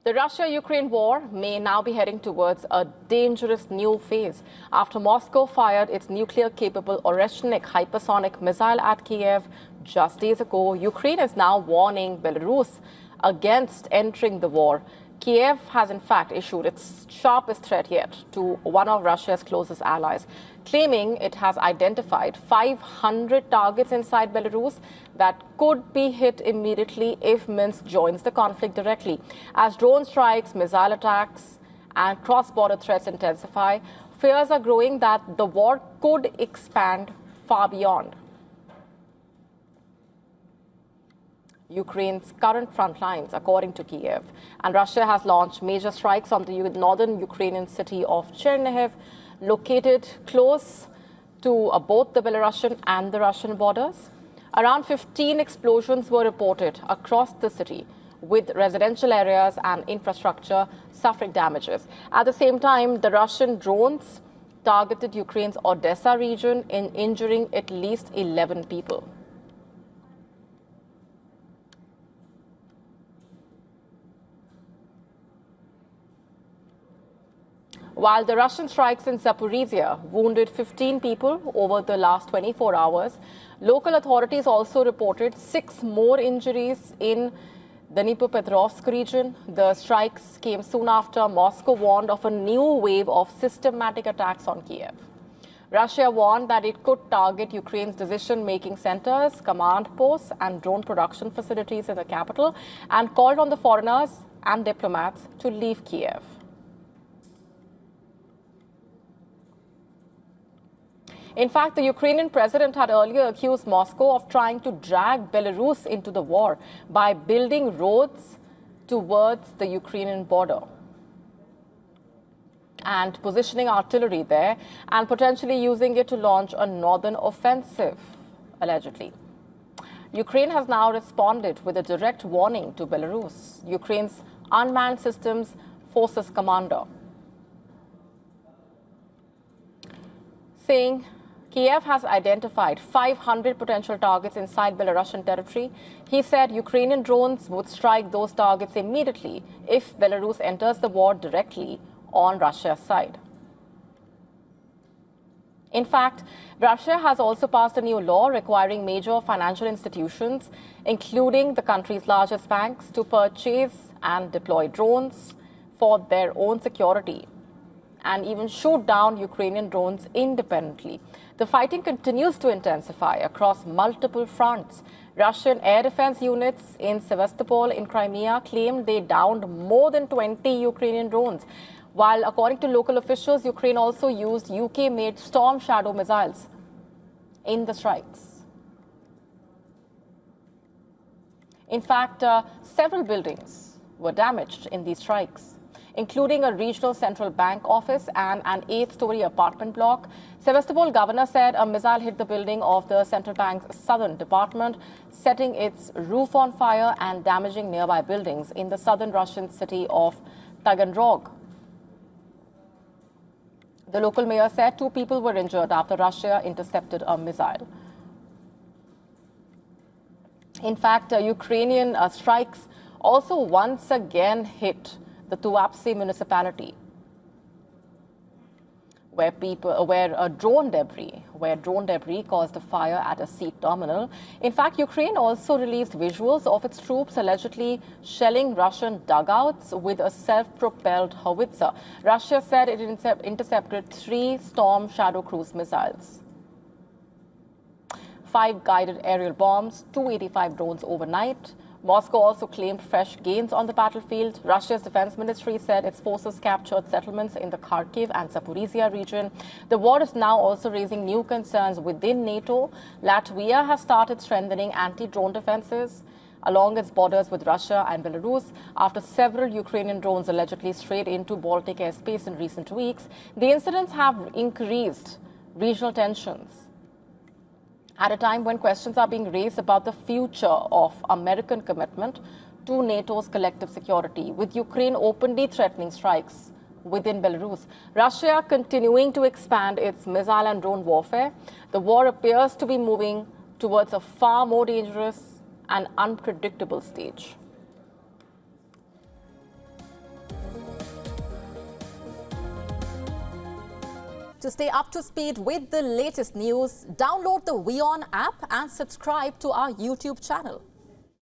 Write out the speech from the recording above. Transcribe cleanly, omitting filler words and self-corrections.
The Russia-Ukraine war may now be heading towards a dangerous new phase after Moscow fired its nuclear-capable Oreshnik hypersonic missile at Kyiv just days ago. Ukraine is now warning Belarus against entering the war. Kyiv has in fact issued its sharpest threat yet to one of Russia's closest allies, claiming it has identified 500 targets inside Belarus that could be hit immediately if Minsk joins the conflict directly. As drone strikes, missile attacks, and cross-border threats intensify, fears are growing that the war could expand far beyond Ukraine's current front lines, according to Kyiv. And Russia has launched major strikes on the northern Ukrainian city of Chernihiv, located close to both the Belarusian and the Russian borders. Around 15 explosions were reported across the city, with residential areas and infrastructure suffering damages. At the same time, the Russian drones targeted Ukraine's Odessa region, injuring at least 11 people. While the Russian strikes in Zaporizhia wounded 15 people over the last 24 hours, local authorities also reported 6 more injuries in the Dnipropetrovsk region. The strikes came soon after Moscow warned of a new wave of systematic attacks on Kyiv. Russia warned that it could target Ukraine's decision-making centers, command posts, and drone production facilities in the capital, and called on the foreigners and diplomats to leave Kyiv. In fact, the Ukrainian president had earlier accused Moscow of trying to drag Belarus into the war by building roads towards the Ukrainian border and positioning artillery there and potentially using it to launch a northern offensive, allegedly. Ukraine has now responded with a direct warning to Belarus, Ukraine's unmanned systems forces commander, saying Kyiv has identified 500 potential targets inside Belarusian territory. He said Ukrainian drones would strike those targets immediately if Belarus enters the war directly on Russia's side. In fact, Russia has also passed a new law requiring major financial institutions, including the country's largest banks, to purchase and deploy drones for their own security and even shoot down Ukrainian drones independently. The fighting continues to intensify across multiple fronts. Russian air defense units in Sevastopol in Crimea claimed they downed more than 20 Ukrainian drones, while according to local officials, Ukraine also used UK-made Storm Shadow missiles in the strikes. In fact, several buildings were damaged in these strikes, including a regional central bank office and an 8-story apartment block. Sevastopol governor said a missile hit the building of the central bank's southern department, setting its roof on fire and damaging nearby buildings in the southern Russian city of Taganrog. The local mayor said 2 people were injured after Russia intercepted a missile. In fact, Ukrainian strikes also once again hit the Tuapse municipality, where drone debris caused a fire at a seat terminal. In fact, Ukraine also released visuals of its troops allegedly shelling Russian dugouts with a self-propelled howitzer. Russia said it intercepted 3 Storm Shadow cruise missiles, 5 guided aerial bombs, 285 drones overnight. Moscow also claimed fresh gains on the battlefield. Russia's defense ministry said its forces captured settlements in the Kharkiv and Zaporizhia region. The war is now also raising new concerns within NATO. Latvia has started strengthening anti-drone defenses along its borders with Russia and Belarus after several Ukrainian drones allegedly strayed into Baltic airspace in recent weeks. The incidents have increased regional tensions at a time when questions are being raised about the future of American commitment to NATO's collective security, with Ukraine openly threatening strikes within Belarus. Russia continuing to expand its missile and drone warfare. The war appears to be moving towards a far more dangerous and unpredictable stage. To stay up to speed with the latest news, download the WION app and subscribe to our YouTube channel.